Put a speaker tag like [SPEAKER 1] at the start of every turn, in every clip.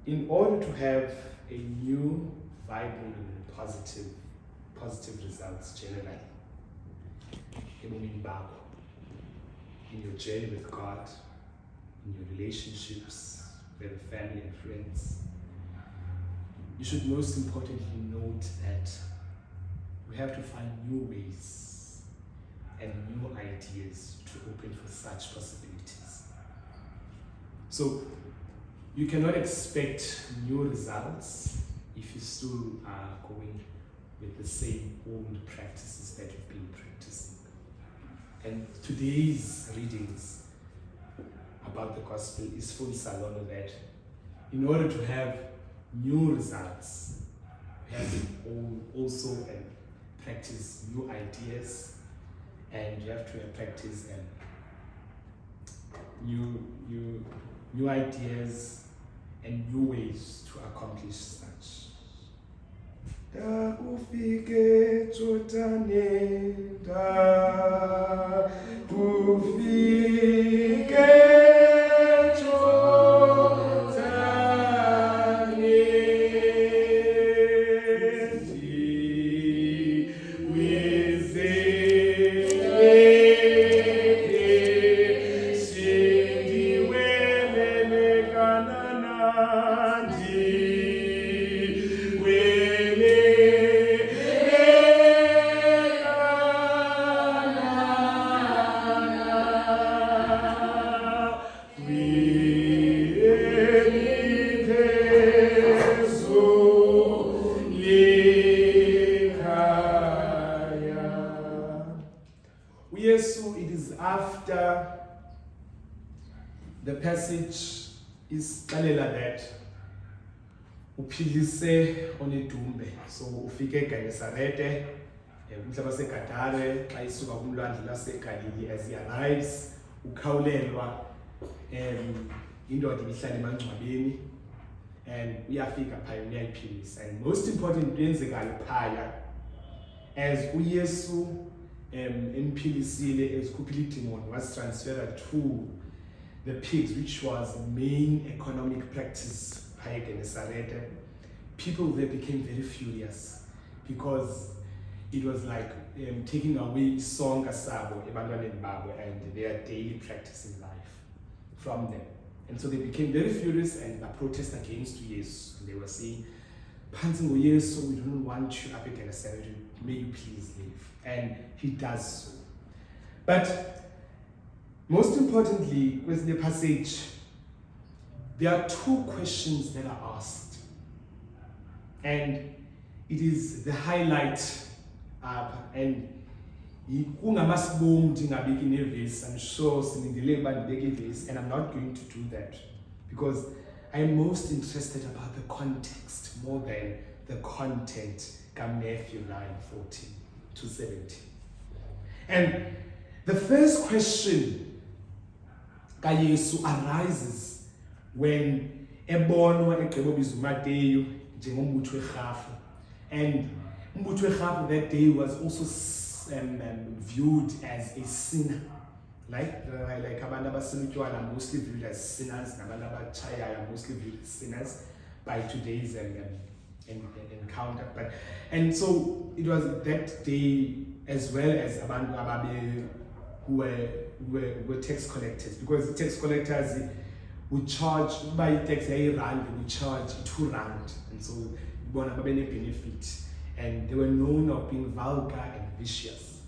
[SPEAKER 1] in order to have a new, vibrant, and positive results generally, in your journey with God, in your relationships with family and friends, you should most importantly note that we have to find new ways and new ideas to open for such possibilities. So you cannot expect new results if you still are going with the same old practices that you've been practicing. And today's readings about the gospel is full salon of that. In order to have new results, we have to also practice new ideas, and you have to practice new ideas and new ways to accomplish such. Kufike Jordane, kufike it is after the passage is Kalela that uphilise onedumbe, so ufike eGenesarete, umhlaba seGadare, xa isuka kumlwandle laseGalili, as he arrives, ukhawulelwa indoda ibihlala emangcwabeni, and uyafika phaya uyayiphilisa. And most important yenzekayo phaya, as uYesu emphilisile ezikhuphile idemon, was transferred to the pigs, which was the main economic practice phaya eGenesarete. People there became very furious because it was like taking away isonka sabo ebantwaneni babo and their daily practice in life from them. And so they became very furious and they protested against Jesus. They were saying, "Phansi ngoYesu, we don't want you up at eGenesarete, may you please leave." And he does so. But most importantly, with the passage, there are two questions that are asked. And it is the highlight up. And I'm sure and I'm not going to do that because I'm most interested about the context more than the content. Matthew 9:14 to 17. And the first question kaYesu arises when ebonwa egqibobizwa uMateyu njengombutho werhafu, and umbutho werhafu that day was also viewed as a sinner, like abantu abaselutywala mostly viewed as sinners, nabantu abatshayayo mostly viewed as sinners by today's encounter. And so it was that day, as well as abantu ababe who were tax collectors, because the tax collectors would charge by tax rand, they would charge 2 rand, and so bona babe ne benefit, and they were known of being vulgar and vicious.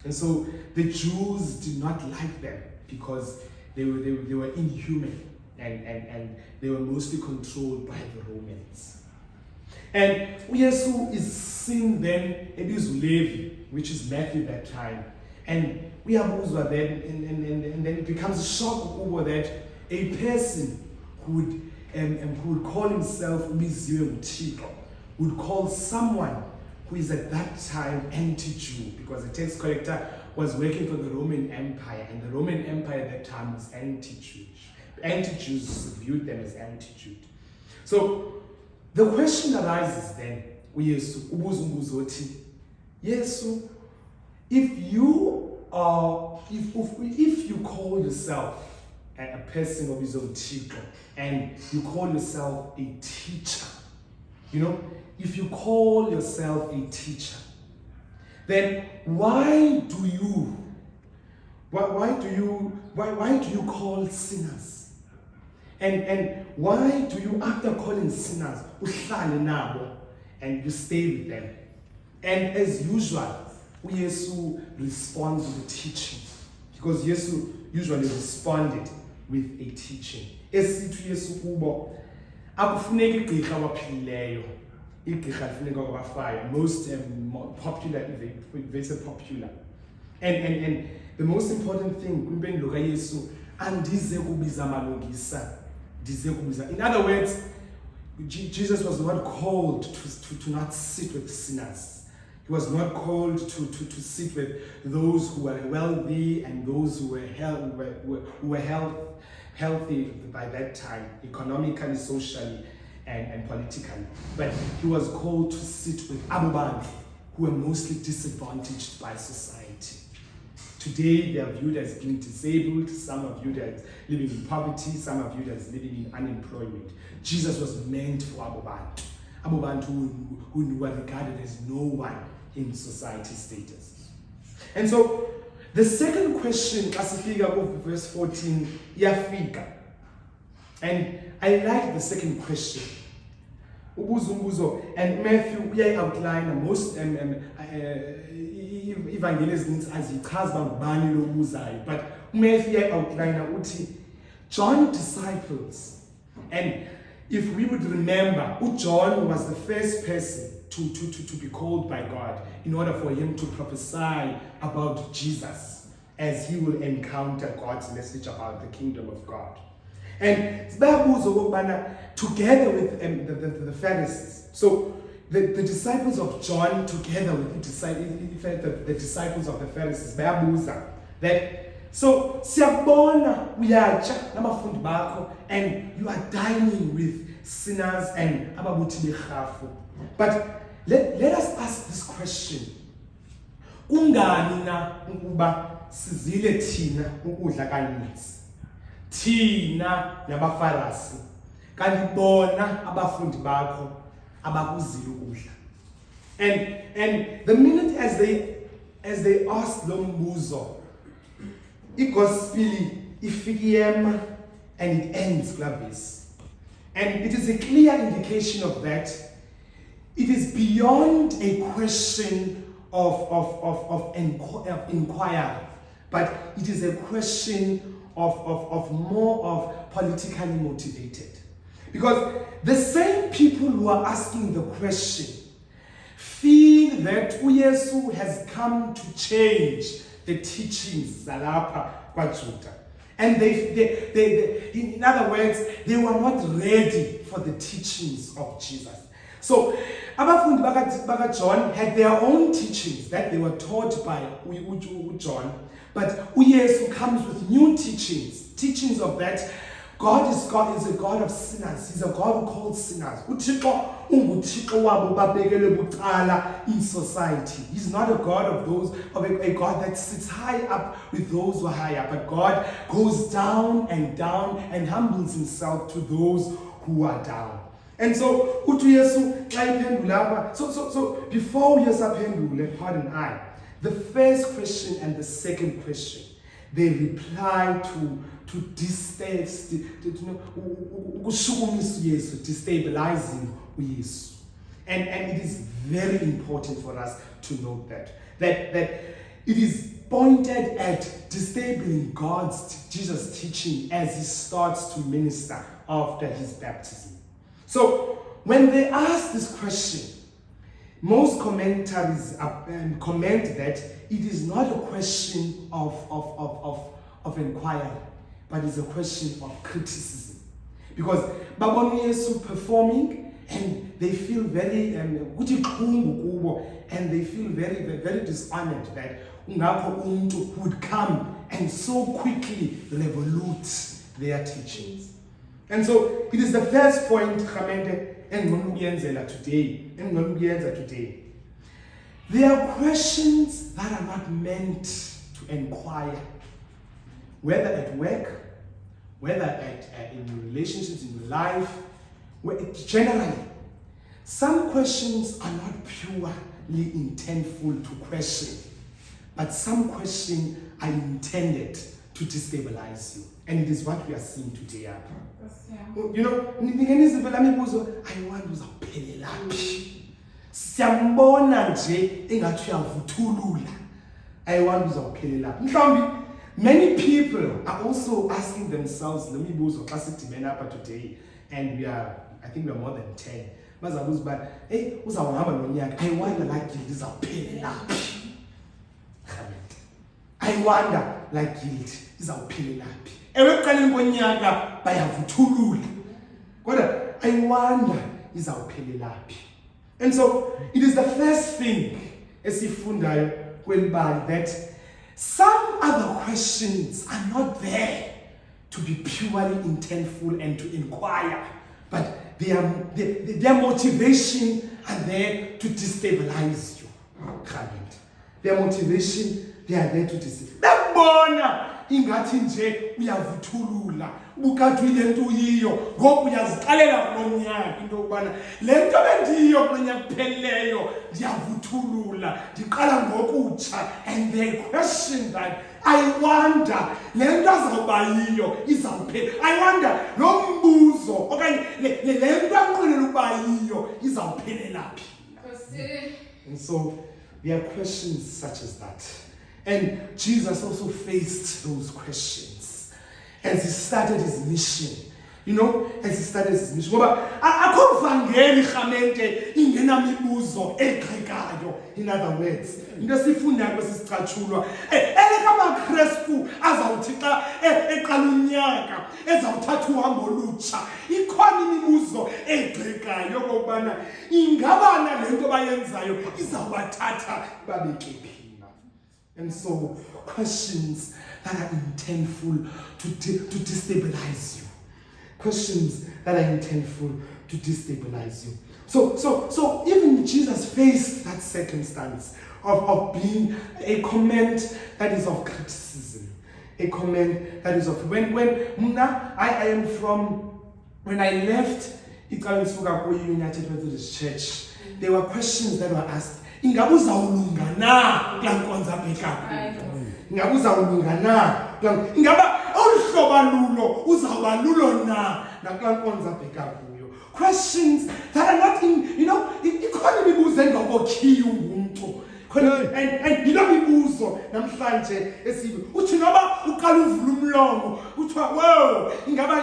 [SPEAKER 1] And so the Jews did not like them because they were inhuman, and they were mostly controlled by the Romans. And uYesu is seen then ebizwa Levi, which is Matthew that time, and uyabuzwa then, and then it becomes a shock over that a person who would call himself ubiziwe nguThixo would call someone who is at that time anti-Jew, because the tax collector was working for the Roman Empire, and the Roman Empire at that time was anti-Jewish. Anti-Jews viewed them as anti-Jew. So the question arises then, uYesu ubuza umbuzo othi, Yesu, if you call yourself a person of his own teacher, and you call yourself a teacher, if you call yourself a teacher, then why do you call sinners? And why do you, after calling sinners, uhlale nabo and you stay with them? And as usual, Yesu responds to the teaching, because Yesu usually responded with a teaching. Esithi Yesu kubo, akufuneki igqirha waphilileyo, igqirha lifuneka wabafayo. Most popular, very popular. And the most important thing, kwimpendulo kaYesu, andize kubiza malungisa, ndize kubiza. In other words, Jesus was not called to not sit with sinners. He was not called to sit with those who were wealthy and those who were healthy by that time, economically, socially, and politically. But he was called to sit with Abuban, who were mostly disadvantaged by society. Today, they are viewed as being disabled, some are viewed as living in poverty, some are viewed as living in unemployment. Jesus was meant for Abuban who were regarded as no one in society status. And so, the second question, asifika verse 14, iyafika. And I like the second question. Ubuzo, and Matthew outline most evangelists azichaza ngubani lo buzayo, but Matthew outline uthi John's disciples. And if we would remember, John was the first person to be called by God in order for him to prophesy about Jesus as he will encounter God's message about the kingdom of God. And together with the Pharisees, so the disciples of John together with the disciples of the Pharisees, that so siyabona uyatsha nabafundi bakho and you are dining with sinners and ababuthi behafu. But let us ask this question. Kungani na ukuba sizile thina ukudla kaninzi? Thina nabafarisi kanti bona abafundi bakho abakuzile ukudla. And the minute as they asked lo mbuzo, igospel ifikiyema and it ends like this. And it is a clear indication of that. It is beyond a question of inquiry, but it is a question of more of politically motivated. Because the same people who are asking the question feel that uYesu has come to change the teachings zalapha kwaJuda. And they, in other words, they were not ready for the teachings of Jesus. So, abafundi baka John had their own teachings that they were taught by John, but uYesu comes with new teachings of that God is a God of sinners. He's a God who calls sinners. UThixo unguThixo wabo babekele bucala in society. He's not a God of a God that sits high up with those who are high up, but God goes down and humbles himself to those who are down. And so uYesu xa iphendula so before uYesu aphendule, pardon I, the first question and the second question, they reply to destabilizing uYesu. And it is very important for us to note that it is pointed at destabilizing Jesus' teaching as he starts to minister after his baptism. So when they ask this question, most commentaries comment that it is not a question of inquiry, but it's a question of criticism. Because babona uYesu performing and they feel very and they feel very, very dishonored that ungapho umuntu would come and so quickly revolute their teachings. And so it is the first point today. There are questions that are not meant to inquire, whether at work, whether in your relationships, in your life, generally, some questions are not purely intentful to question, but some questions are intended to destabilize you. And it is what we are seeing today. You know, I want to siyambona nje engathi uyavuthulula. I want uzawuphelela. Mhlawumbi many people are also asking themselves, let me buzo xa sidibene apha today, and I think we are more than 10. Bazabuza uba, hey, uzawuhamba nonyaka. I wonder like guilt izawuphelela phi. I wonder like guilt izawuphelela phi. Ewe ekuqaleni konyaka bayavuthulula. Kodwa I wonder izawuphelela phi. And so it is the first thing esifundayo kwelibali that some other questions are not there to be purely intentful and to inquire, but their motivation are there to destabilize you. Their motivation, they are there to destabilize. Ingathi nje uyavuthulula ubukathi ile nto uyiyo ngoku uyazixalela kulonyaka into ubana le nto bendiyo kulonyaka kupheleyo ndiyavuthulula ndiqala ngokutsha, and they question that I wonder le nto azawuba yiyo izawuphela. I wonder lo mbuzo okanye le nto anqwenela ukuba yiyo izawuphelela phi. And so there are questions such as that. And Jesus also faced those questions as he started his mission. You know, as he started his mission. Akho vangeli khamente ingena mibuzo egxekayo. In other words, into sifundayo kwesicatshulwa elekama Kristu azawuthi xa eqala unyaka ezawuthatha uhambo olutsha. Ikhona imibuzo egxekayo okubana ingabana le nto bayenzayo izawubathatha babeke phi. And so, questions that are intentful to destabilize you. Questions that are intentful to destabilize you. So even Jesus faced that circumstance of being a comment that is of criticism. A comment that is of... When I am from... When I left United Methodist Church, there were questions that were asked. Ingabe uzawulunga na kula nkonza bheka ingabe uzawulunga na ingabe oluhloba lulo uzawuba lulo na kula nkonza bheka kuyo. Questions that are not in, you know, ikhona imibuzo engakokhiyi umuntu. And you know mibuzo namhlanje esibe uthi noba uqala uvula umlomo uthiwa wow ingabe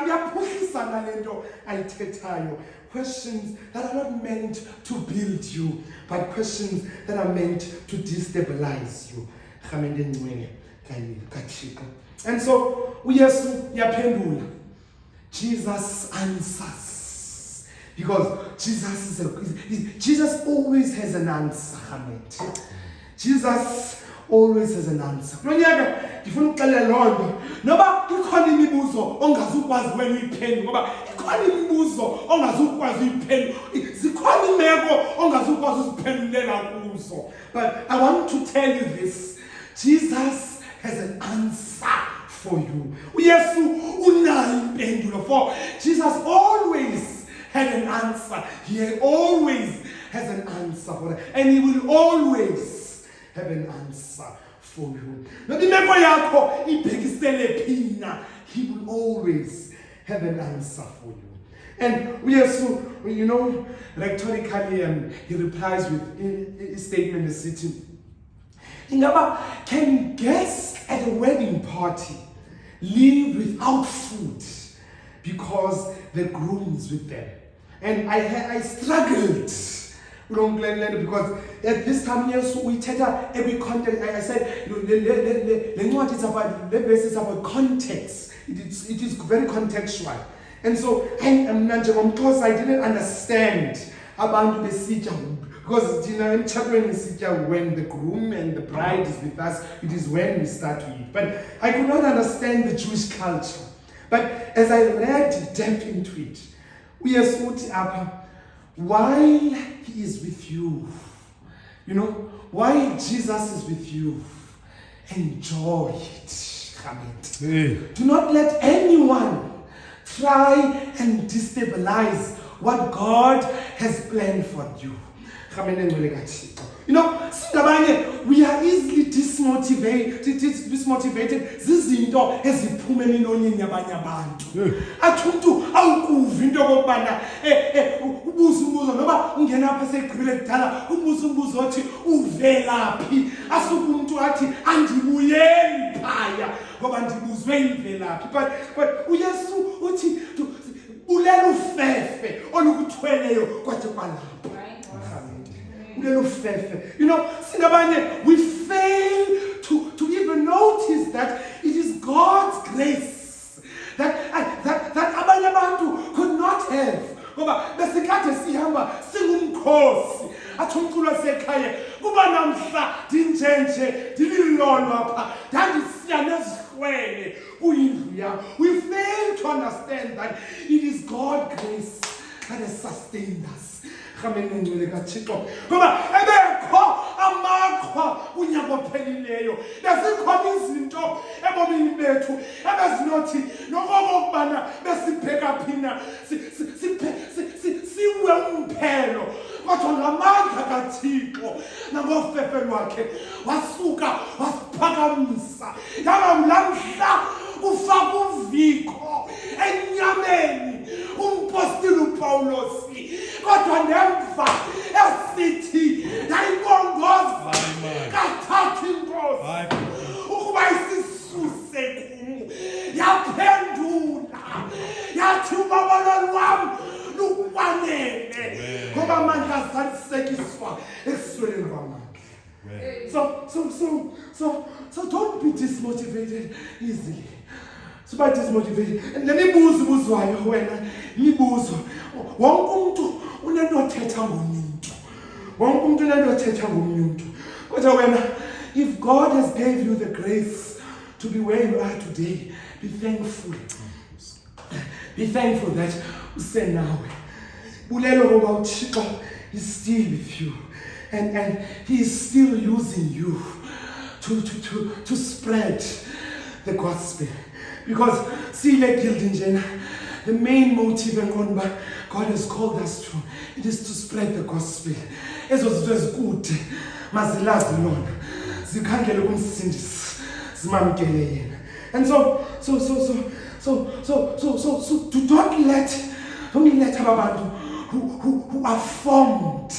[SPEAKER 1] yaphuhlisa nalento ayithethayo. Questions that are not meant to build you, but questions that are meant to destabilize you. And so, Jesus answers. Because Jesus always has an answer. Jesus always has an answer. Ndifuna ukuxelela lonto noba ikhona imibuzo ongazukwazi wena uyiphendule ngoba ikhona imibuzo ongazukwazi uyiphendula zikhona imeko ongazukwazi uziphendulela kuzo. But I want to tell you this, Jesus has an answer for you. Uyesu unayo impendulo, for Jesus always had an answer. He always has an answer for that, and he will always have an answer for you. He will always have an answer for you. And we also, you know, rhetorically, he replies with a statement, the city. Can guests at a wedding party live without food because the groom is with them? And I struggled. Because at this time, yes, we take every context. I said, the verse is about context. It is very contextual. And so, because I didn't understand about the sitja, because in chapter when the groom and the bride is with us, it is when we start to eat. But I could not understand the Jewish culture. But as I read deep into it, we are sorted up. While he is with you, you know, while Jesus is with you, enjoy it. Do not let anyone try and destabilize what God has planned for you. You know, we are easily dismotivated. Zizinto eziphume emilonyeni yabanye abantu. Athi umuntu awukuva into okubana ubuza umbuzo ngoba ungena apha segqibile kudala umbuzo othi uvelaphi asuka umuntu athi andibuyeli phaya ngoba ndibuzwe imvelaphi but uYesu uthi ulela ufefe olukuthweleyo kwathi kwalapha. You know, we fail to even notice that it is God's grace that abanye abantu could not have. Ngoba besikade sihamba singumkhosi athi umculo sekhaya kuba namhla dinjenje dililolo apha ndandisiya nezihlwele kuyindlu yami. We fail to understand that it is God's grace that has sustained us. Ngoba ebekho amakho unyaka ophelileyo bezikhona izinto ebomini bethu ebezinothi nokokubana besibheka phina siwe umphelo kodwa ngamandla kaThixo nangofefe lwakhe wasuka wasiphakamisa yaba mlamhla kufaka uviko enyameni umpostoli uPawulosi kodwa nemva esithi yayibongoza kathathu inkosi ukuba isisuse kumu yaphendula yathi ubabalali wami lukwanele ngoba amandla azalisekiswa esisweleni kwamandla. So don't be dismotivated easily. So by dismotivated. And let me buzwayo wena mibuzo. Wonke umuntu unento othetha ngomuntu. Wonke umuntu unento othetha ngomuntu. Kodwa wena, if God has gave you the grace to be where you are today, be thankful. Be thankful that usenawe. Bulelo ngoba uThixo is still with you. And he is still using you to spread the gospel. Because see, like the main motive and God has called us to, it is to spread the gospel. Ezo zinto ezikude mazilazi lona zikhangele kumsindisi zimamkele yena. And so don't let abantu who are formed,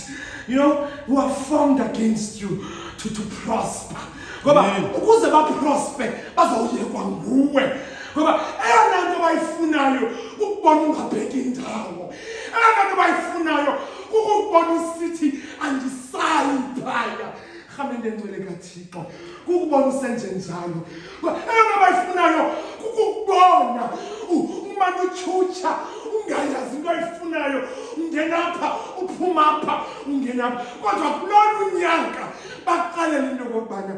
[SPEAKER 1] you know, who are formed against you to prosper. Ngoba ukuze ba prosper bazawuyekwa nguwe. Ngoba eyona nto bayifunayo ukubona ungabheki indawo. Eyona nto bayifunayo ukubona usithi andisayi phaya. Khamende ngcwele kaThixo. Ukubona usenze njalo. Eyona bayifunayo ukubona umama uchucha ungayazi into ayifunayo ungena apha uphuma apha ungena apha kodwa kulona unyaka baqalela into kokubana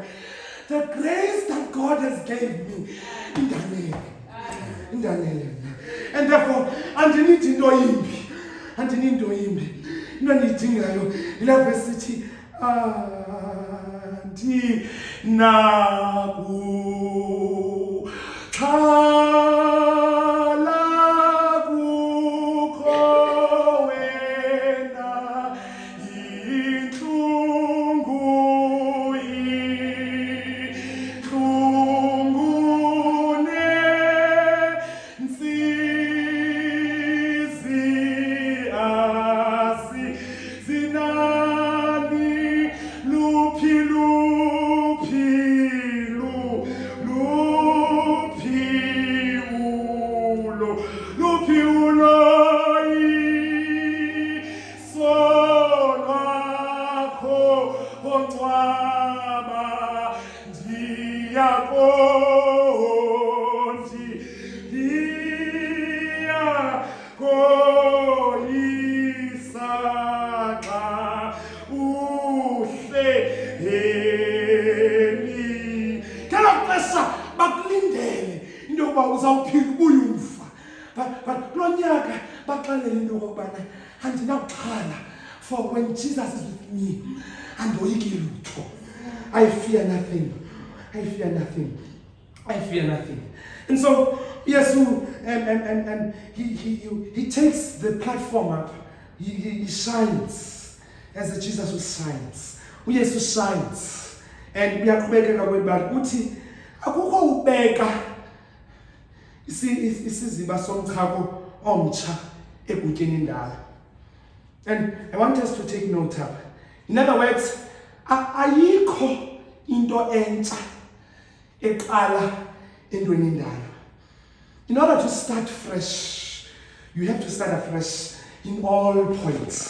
[SPEAKER 1] the grace that God has gave me indanele. And therefore andinithi into yimbi into endiyidingayo ila verse ithi andinaku for when Jesus is with me and I fear nothing. I fear nothing. And so, yes, and he takes the platform up. He shines as Jesus who shines. Yes, who shines. And we are kubeka kwebali uthi akukho ubeka isiziba somchako omcha egutyeni indala. And I want us to take note of. In other words, ayikho into entsha eqala entweni indala. In order to start fresh, you have to start afresh in all points.